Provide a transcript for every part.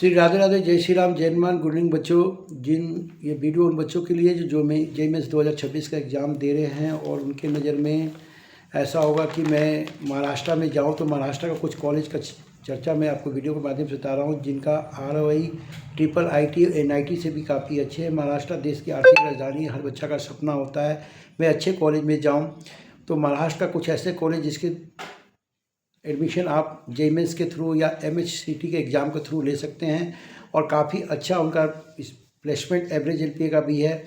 श्री राधे राधे, जय श्री राम, जय Hanuman. Good evening बच्चों। ये वीडियो उन बच्चों के लिए जो मैं जेईई मेंस 2026 का एग्ज़ाम दे रहे हैं और उनके नज़र में ऐसा होगा कि मैं महाराष्ट्र में जाऊं तो महाराष्ट्र का कुछ कॉलेज का चर्चा मैं आपको वीडियो के माध्यम से बता रहा हूं, जिनका ROI IIIT NIT से भी काफ़ी अच्छे है। महाराष्ट्र देश की आर्थिक राजधानी है, हर बच्चा का सपना होता है मैं अच्छे कॉलेज में जाऊँ। तो महाराष्ट्र का कुछ ऐसे कॉलेज जिसके एडमिशन आप जेईई मेंस के थ्रू या MHCT के एग्ज़ाम के थ्रू ले सकते हैं और काफ़ी अच्छा उनका प्लेसमेंट एवरेज LPA का भी है।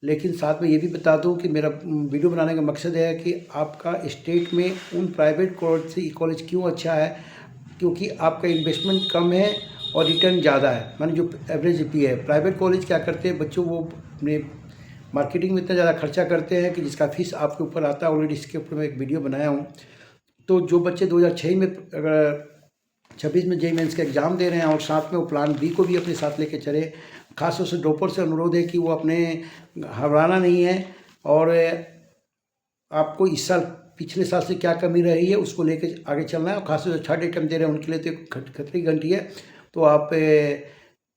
लेकिन साथ में ये भी बता दूं कि मेरा वीडियो बनाने का मकसद है कि आपका स्टेट में उन प्राइवेट कॉलेज से कॉलेज क्यों अच्छा है, क्योंकि आपका इन्वेस्टमेंट कम है और रिटर्न ज़्यादा है। माने जो एवरेज LPA है, प्राइवेट कॉलेज क्या करते हैं बच्चों, वो अपने मार्केटिंग में इतना ज़्यादा खर्चा करते हैं कि जिसका फीस आपके ऊपर आता है। ऑलरेडी इसके ऊपर मैं एक वीडियो बनाया हूँ। तो जो बच्चे 2006 में अगर 26 में जेईई मेंस का एग्ज़ाम दे रहे हैं और साथ में वो प्लान B को भी अपने साथ लेके चले, खासतौर से ड्रॉपर से अनुरोध है कि वो अपने घबराना नहीं है और आपको इस साल पिछले साल से क्या कमी रही है उसको लेके आगे चलना है। और खासतौर से थर्ड अटेम्प्ट दे रहे हैं उनके लिए तो खतरे की घंटी है। तो आप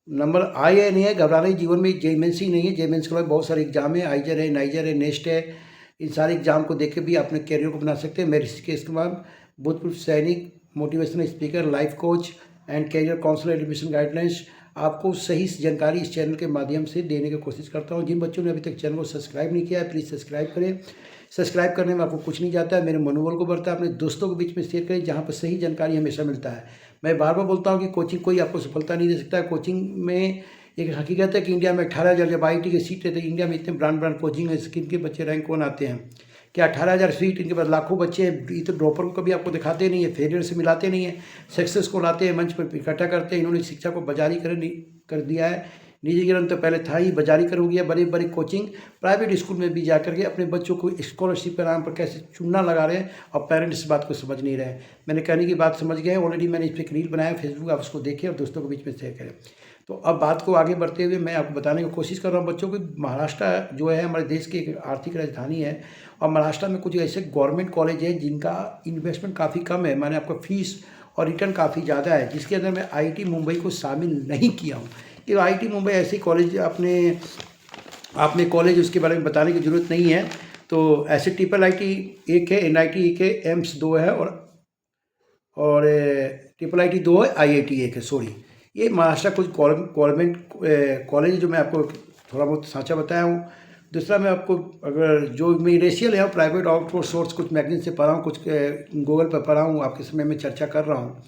नंबर आए या नहीं है, घबराना ही जीवन में जेईई मेंस ही नहीं है। जेईई मेंस के बाद बहुत सारे एग्जाम है, आइजर है, नाइजर है, नेस्ट है। इन सारे एग्जाम को देख के भी अपने कैरियर को बना सकते हैं। मैं ऋषिकेश कुमार, भूतपूर्व सैनिक, motivational speaker, life coach and career counsellor, admission guidelines आपको सही जानकारी इस चैनल के माध्यम से देने की कोशिश करता हूं। जिन बच्चों ने अभी तक चैनल को सब्सक्राइब नहीं किया है, प्लीज़ सब्सक्राइब करें। सब्सक्राइब करने में आपको कुछ नहीं जाता है, मेरे मनोबल को बढ़ता है। अपने दोस्तों के बीच में शेयर करें जहाँ पर सही जानकारी हमेशा मिलता है। मैं बार बार बोलता हूँ कि कोचिंग कोई आपको सफलता नहीं दे सकता है। कोचिंग में एक हकीकत है कि इंडिया में 18,000 जब IIT की सीट है तो इंडिया में इतने ब्रांड कोचिंग है, स्किन के बच्चे रैंक कौन आते हैं क्या? 18,000 सीट, इनके पास लाखों बच्चे हैं। ये तो ड्रॉपर को कभी आपको दिखाते नहीं है, फेलियर से मिलाते नहीं है, सक्सेस को लाते हैं, मंच पर इकट्ठा करते हैं। इन्होंने शिक्षा को बाजारी कर दिया है। निजीकरण तो पहले था ही, बाजारीकरण हो गया। बड़ी बड़ी कोचिंग प्राइवेट स्कूल में भी जा करके अपने बच्चों को स्कॉलरशिप के नाम पर कैसे चूना लगा रहे हैं और पेरेंट्स इस बात को समझ नहीं रहे। मैंने कहने की बात समझ गए, ऑलरेडी मैंने इस पर एक रील बनाया फेसबुक, आप उसको देखें और दोस्तों के बीच में शेयर करें। तो अब बात को आगे बढ़ते हुए मैं आपको बताने की कोशिश कर रहा हूँ बच्चों को, महाराष्ट्र जो है हमारे देश की एक आर्थिक राजधानी है और महाराष्ट्र में कुछ ऐसे गवर्नमेंट कॉलेज है जिनका इन्वेस्टमेंट काफ़ी कम है, माने आपका फीस और रिटर्न काफ़ी ज़्यादा है, जिसके अंदर मैं IIT मुंबई को शामिल नहीं किया हूँ। कि IIT मुंबई ऐसी कॉलेज आपने कॉलेज उसके बारे में बताने की ज़रूरत नहीं है। तो ऐसे IIIT एक है, NIT एक है, एम्स 2 है और IIIT 2 है, IIT 1 है। सॉरी, ये महाराष्ट्र कुछ गवर्नमेंट कॉलेज जो मैं आपको थोड़ा बहुत सांचा बताया हूँ। दूसरा मैं आपको अगर जो मैं रेशियल है प्राइवेट आउटसोर्स सोर्स कुछ मैगजीन से पढ़ा हूँ, कुछ गूगल पर पढ़ा हूँ, आपके समय में चर्चा कर रहा हूँ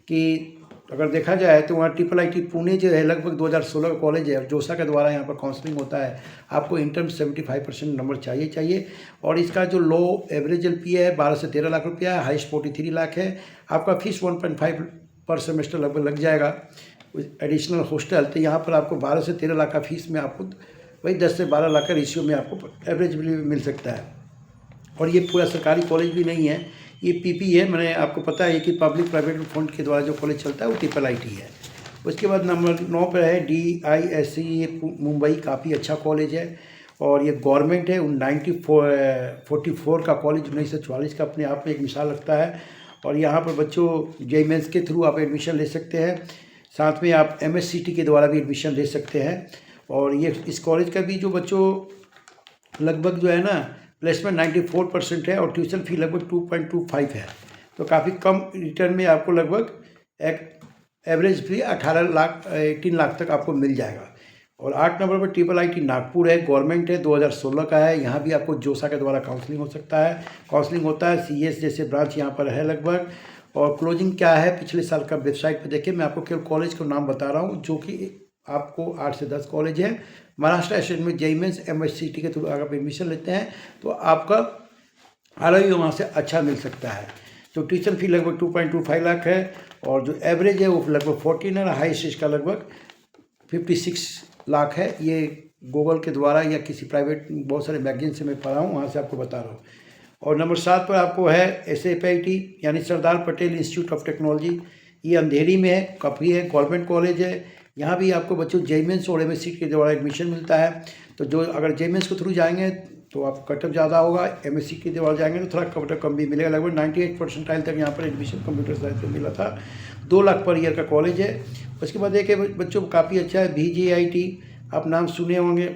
कि अगर देखा जाए तो वहाँ IIIT पुणे जो है लगभग 2016 का कॉलेज है और जोसा के द्वारा यहाँ पर काउंसलिंग होता है। आपको इंटर में 75% नंबर चाहिए और इसका जो लो एवरेज LPA है 12 से 13 लाख रुपया है, हाईएस्ट 43 लाख है। आपका फीस 1.5 पर सेमेस्टर लगभग लग जाएगा, एडिशनल हॉस्टल। तो यहाँ पर आपको 12 से 13 लाख का फीस में आपको वही 10 से 12 लाख का रेशियो में आपको एवरेज भी मिल सकता है। और ये पूरा सरकारी कॉलेज भी नहीं है, ये PP है। मैंने आपको पता है कि पब्लिक प्राइवेट फंड के द्वारा जो कॉलेज चलता है वो IIIT है। उसके बाद नंबर 9 पर है DISE, ये मुंबई, काफ़ी अच्छा कॉलेज है और ये गवर्नमेंट है। 1944 का कॉलेज, 1944 का अपने आप में एक मिसाल रखता है। और यहाँ पर बच्चों जेईई मेंस के थ्रू आप एडमिशन ले सकते हैं, साथ में आप MHCT के द्वारा भी एडमिशन ले सकते हैं। और ये इस कॉलेज का भी जो बच्चों लगभग जो है ना प्लेसमेंट 94% है और ट्यूशन फी लगभग 2.25 है। तो काफ़ी कम रिटर्न में आपको लगभग एक एवरेज फी 18 लाख तक आपको मिल जाएगा। और 8 नंबर पर IIIT नागपुर है, गवर्नमेंट है, 2016 का है। यहाँ भी आपको जोसा के द्वारा काउंसलिंग हो सकता है, काउंसलिंग होता है। CS जैसे ब्रांच यहाँ पर है लगभग। और क्लोजिंग क्या है पिछले साल का वेबसाइट पर देखिए, मैं आपको केवल कॉलेज का नाम बता रहा हूँ, जो कि आपको 8 से 10 कॉलेज है महाराष्ट्र स्टेट में। जेईई मेंस MHCT के थ्रू अगर आप एडमिशन लेते हैं तो आपका ROI वहाँ से अच्छा मिल सकता है। तो ट्यूशन फी लगभग 2.25 लाख है और जो एवरेज है वो लगभग 14 है, हाईएस्ट इसका लगभग 56 लाख है। ये गूगल के द्वारा या किसी प्राइवेट बहुत सारे मैगजीन से मैं पढ़ा हूँ, वहाँ से आपको बता रहा हूँ। और नंबर 7 पर आपको है SFIT यानी Sardar Patel institute of technology, ये अंधेरी में है, काफ़ी है, गवर्नमेंट कॉलेज है। यहाँ भी आपको बच्चों जेईई मेंस और MHCT के द्वारा एडमिशन मिलता है। तो जो अगर जेईई मेंस के थ्रू जाएंगे तो आप कटअप ज़्यादा होगा, MHCT के द्वारा जाएंगे तो थोड़ा कटअप कम भी मिलेगा। लगभग 98% तक यहाँ पर एडमिशन कंप्यूटर साइंस में मिला था। 2 लाख पर ईयर का कॉलेज है उसके बाद एक है बच्चों काफ़ी अच्छा है VJIT, आप नाम सुने होंगे,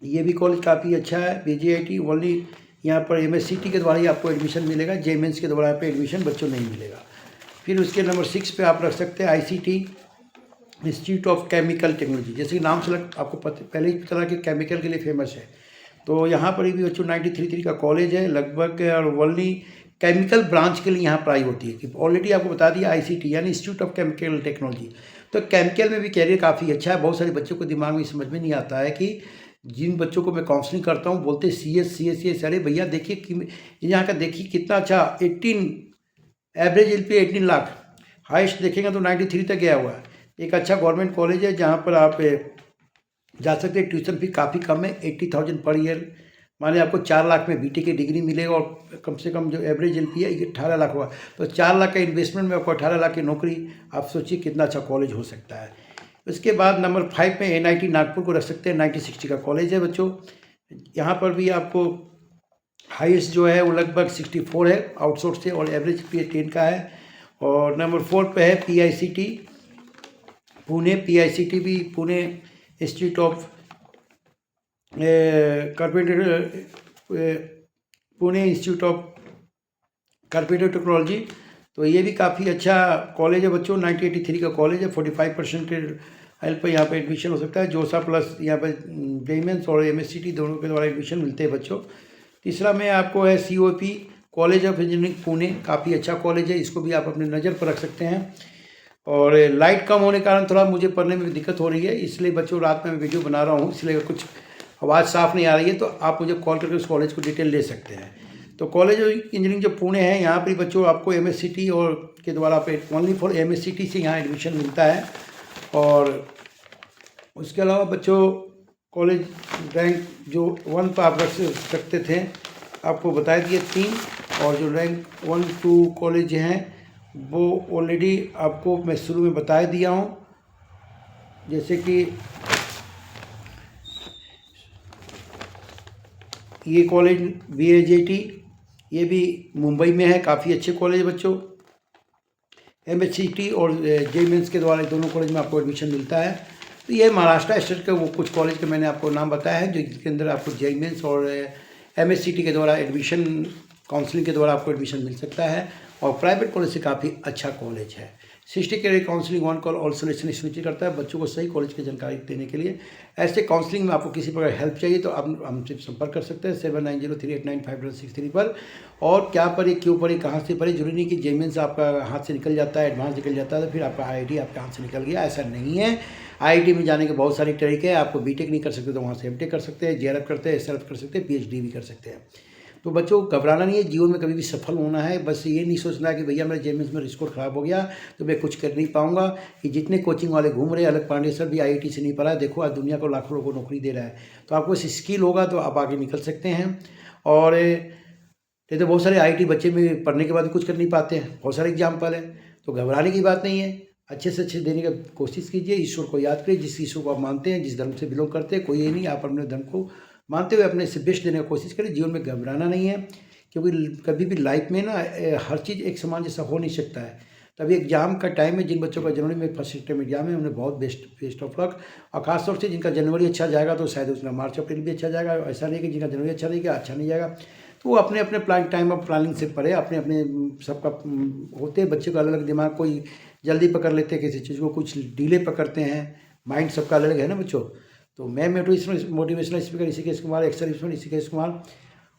ये भी कॉलेज काफ़ी अच्छा है। VJIT ओनली यहाँ पर MSCT के द्वारा ही आपको एडमिशन मिलेगा, JMENS के द्वारा पे एडमिशन बच्चों नहीं मिलेगा। फिर उसके नंबर 6 पे आप रख सकते हैं ICT, institute of chemical technology. जैसे कि नाम से आपको पहले ही पता कि केमिकल के लिए फेमस है, तो यहाँ पर भी बच्चों 93 का कॉलेज है लगभग, और ओनली केमिकल ब्रांच के लिए यहाँ पढ़ाई होती है। कि ऑलरेडी आपको बता दिया ICT यानी इंस्टीट्यूट ऑफ केमिकल टेक्नोलॉजी, तो केमिकल में भी कैरियर काफ़ी अच्छा है। बहुत सारे बच्चों को दिमाग में समझ में नहीं आता है कि जिन बच्चों को मैं काउंसलिंग करता हूँ बोलते CS। अरे भैया देखिए कि यहाँ का देखिए कितना अच्छा, 18 एवरेज LP 18 लाख, हाइस्ट देखेंगे तो 93 तक गया हुआ है। एक अच्छा गवर्नमेंट कॉलेज है जहाँ पर आप जा सकते हैं। ट्यूशन फी काफ़ी कम है, 80,000 पर ईयर। माने आपको 4 लाख में BTech की डिग्री मिलेगा, और कम से कम जो एवरेज LP है 18 लाख हुआ, तो 4 लाख का इन्वेस्टमेंट में आपको 18 लाख की नौकरी। आप सोचिए कितना अच्छा कॉलेज हो सकता है। उसके बाद नंबर 5 में NIT नागपुर को रख सकते हैं, 90-60 का कॉलेज है बच्चों। यहाँ पर भी आपको हाईएस्ट जो है वो लगभग 64 है आउटसोर्स से, और एवरेज LP 10 का है। और नंबर 4 पे है PICT पुणे। PICT भी Pune institute of carpenter, Pune institute of carpenter technology, तो ये भी काफ़ी अच्छा कॉलेज है बच्चों। 9083 का कॉलेज है, 45% हेल्प पर यहाँ पर एडमिशन हो सकता है। जोसा प्लस यहाँ पर JMENS और MSCT दोनों के द्वारा एडमिशन मिलते हैं बच्चों। तीसरा में आपको है COP college of engineering Pune, काफ़ी अच्छा कॉलेज है, इसको भी आप अपने नज़र पर रख सकते हैं। और लाइट कम होने के कारण थोड़ा मुझे पढ़ने में दिक्कत हो रही है, इसलिए बच्चों रात में मैं वीडियो बना रहा हूँ, इसलिए कुछ आवाज़ साफ़ नहीं आ रही है, तो आप मुझे कॉल करके उस कॉलेज को डिटेल ले सकते हैं। तो कॉलेज ऑफ इंजीनियरिंग जो पुणे है, यहाँ पर बच्चों आपको MSCT और के द्वारा पे ओनली फॉर MSCT से यहाँ एडमिशन मिलता है। और उसके अलावा बच्चों कॉलेज रैंक जो 1 पर आप रख सकते थे, आपको बता दिए 3, और जो रैंक 1-2 कॉलेज हैं वो ऑलरेडी आपको मैं शुरू में बता दिया हूँ। जैसे कि ये कॉलेज VJIT, ये भी मुंबई में है, काफ़ी अच्छे कॉलेज है बच्चों। MSCT और JMENS के द्वारा दोनों कॉलेज में आपको एडमिशन मिलता है। तो ये महाराष्ट्र स्टेट का वो कुछ कॉलेज के मैंने आपको नाम बताया है, जो जिसके अंदर आपको JMENS और MSCT के द्वारा एडमिशन, काउंसलिंग के द्वारा आपको एडमिशन मिल सकता है। और प्राइवेट कॉलेज से काफ़ी अच्छा कॉलेज है। 60 के काउंसलिंग 1 कॉल ऑल सॉल्यूशन सूचित करता है बच्चों को सही कॉलेज की जानकारी देने के लिए। ऐसे काउंसलिंग में आपको किसी प्रकार हेल्प चाहिए तो आप हमसे संपर्क कर सकते हैं 7903895663 पर। और क्या पढ़े, क्यों पढ़े, कहाँ से पढ़े, जरूरी नहीं कि JMENS आपका हाथ से निकल जाता है, एडवांस निकल जाता है तो फिर आपका IIT आपके हाथ से निकल गया, ऐसा नहीं है। IIT में जाने के बहुत सारे तरीके हैं। आपको BTech नहीं कर सकते तो वहाँ से MTech कर सकते हैं, JRF करते हैं, SRF कर सकते हैं, PhD भी कर सकते हैं। तो बच्चों घबराना नहीं है, जीवन में कभी भी सफल होना है। बस ये नहीं सोचना है कि भैया मेरा JMENS में स्कोर खराब हो गया तो मैं कुछ कर नहीं पाऊंगा। कि जितने कोचिंग वाले घूम रहे हैं, अलग पांडे सर भी IIT से नहीं पढ़ा, देखो आज दुनिया को लाखों लोगों को नौकरी दे रहा है। तो आपको बस स्किल होगा तो आप आगे निकल सकते हैं। और ये तो बहुत सारे IIT बच्चे में पढ़ने के बाद कुछ कर नहीं पाते हैं, बहुत सारे एग्जाम्पल है। तो घबराने की बात नहीं है, अच्छे से अच्छे देने की कोशिश कीजिए, ईश्वर को याद करिए, जिस ईश्वर को आप मानते हैं, जिस धर्म से बिलोंग करते हैं, कोई ये नहीं, आप अपने धर्म को मानते हुए अपने से बेस्ट देने की कोशिश करें। जीवन में घबराना नहीं है, क्योंकि कभी भी लाइफ में ना हर चीज़ एक समान जैसा हो नहीं सकता है। तभी एग्जाम का टाइम है, जिन बच्चों का जनवरी में फर्स्ट टर्म एग्जाम है उन्हें बहुत बेस्ट ऑफ लक। और खासतौर से जिनका जनवरी अच्छा जाएगा तो शायद उसका मार्च अप्रैल भी अच्छा जाएगा। ऐसा नहीं कि जिनका जनवरी अच्छा नहीं गया अच्छा नहीं जाएगा, तो वो अपने अपने टाइम ऑफ प्लानिंग से पढ़े। अपने अपने सबका होते हैं बच्चे का अलग अलग दिमाग, कोई जल्दी पकड़ लेते हैं किसी चीज़ को, कुछ डिले पकड़ते हैं, माइंड सबका अलग है ना बच्चों। तो मैं motivational speaker Rishikesh Kumar, ex-serviceman Rishikesh Kumar.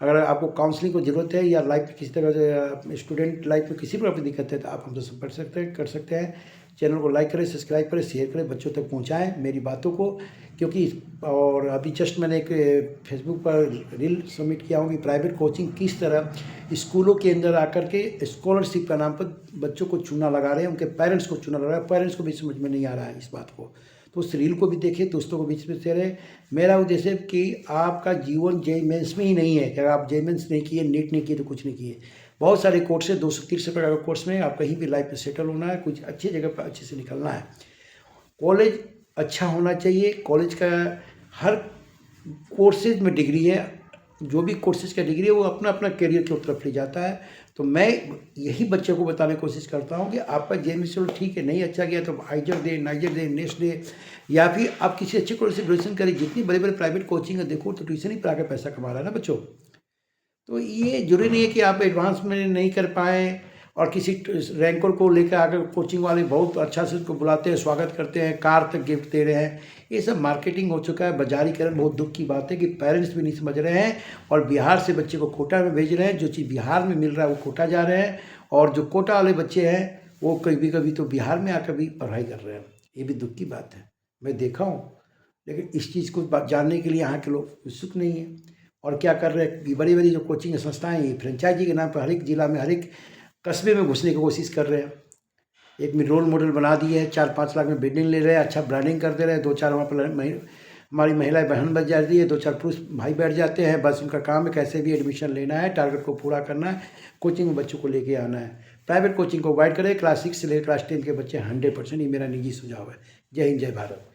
अगर आपको काउंसलिंग को ज़रूरत है या लाइफ में किसी तरह से स्टूडेंट लाइफ में किसी प्रकार की दिक्कत है तो आप हमसे संपर्क कर सकते हैं। चैनल को लाइक करें, सब्सक्राइब करें, शेयर करें, बच्चों तक पहुंचाएं मेरी बातों को। क्योंकि और अभी जस्ट मैंने एक फेसबुक पर रील सबमिट किया हूँ कि प्राइवेट कोचिंग किस तरह स्कूलों के अंदर आकर के स्कॉलरशिप का नाम पर बच्चों को चूना लगा रहे हैं, उनके पेरेंट्स को चूना लगा रहे हैं। पेरेंट्स को भी समझ में नहीं आ रहा है इस बात को, तो उस रील को भी देखें, दोस्तों को बीच में शेयर है। मेरा उद्देश्य है कि आपका जीवन JMENS में ही नहीं है कि अगर आप JMENS नहीं किए, नीट नहीं किए तो कुछ नहीं किए। बहुत सारे कोर्स है, 230 प्रकार के कोर्स में आप कहीं भी लाइफ में सेटल होना है, कुछ अच्छी जगह पर अच्छे से निकलना है। कॉलेज अच्छा होना चाहिए, कॉलेज का हर कोर्सेज में डिग्री है, जो भी कोर्सेज का डिग्री है वो अपना अपना करियर की तरफ ले जाता है। तो मैं यही बच्चे को बताने की कोशिश करता हूँ कि आपका जेएमएस चलो ठीक है, नहीं अच्छा गया तो आइजर दे, नाइजर दे, नेक्स्ट डे, या फिर आप किसी अच्छे कॉलेज से ग्रेजुएशन करें। जितनी बड़े बड़े प्राइवेट कोचिंग है देखो तो ट्यूशन ही पढ़ा के पैसा कमा रहा है ना बच्चों। तो ये जरूरी नहीं है कि आप एडवांस में नहीं कर पाएँ और किसी रैंकर को लेकर आकर कोचिंग वाले बहुत अच्छा से उसको बुलाते हैं, स्वागत करते हैं, कार तक गिफ्ट दे रहे हैं। ये सब मार्केटिंग हो चुका है, बाजारीकरण। बहुत दुख की बात है कि पेरेंट्स भी नहीं समझ रहे हैं और बिहार से बच्चे को कोटा में भेज रहे हैं। जो चीज़ बिहार में मिल रहा है वो कोटा जा रहे हैं, और जो कोटा वाले बच्चे हैं वो कभी कभी तो बिहार में आकर भी पढ़ाई कर रहे हैं। ये भी दुख की बात है, मैं देखा हूँ। लेकिन इस चीज़ को जानने के लिए यहाँ के लोग उत्सुक नहीं है। और क्या कर रहे हैं, बड़ी बड़ी जो कोचिंग संस्थाएँ ये फ्रेंचाइजी के नाम पर हर एक जिला में, हर एक कस्बे में घुसने की कोशिश कर रहे हैं। एक में रोल मॉडल बना दिए हैं, 4-5 लाख में बिल्डिंग ले रहे हैं, अच्छा ब्रांडिंग कर दे रहे हैं, 2-4 वहाँ पर हमारी महिलाएं बहन बच जाती है, 2-4 पुरुष भाई बैठ जाते हैं। बस उनका काम है कैसे भी एडमिशन लेना है, टारगेट को पूरा करना है, कोचिंग में बच्चों को लेके आना है। प्राइवेट कोचिंग को अवॉइड करें। क्लास 6 से लेकर क्लास 10 के बच्चे 100%, ये मेरा निजी सुझाव है। जय हिंद, जय भारत।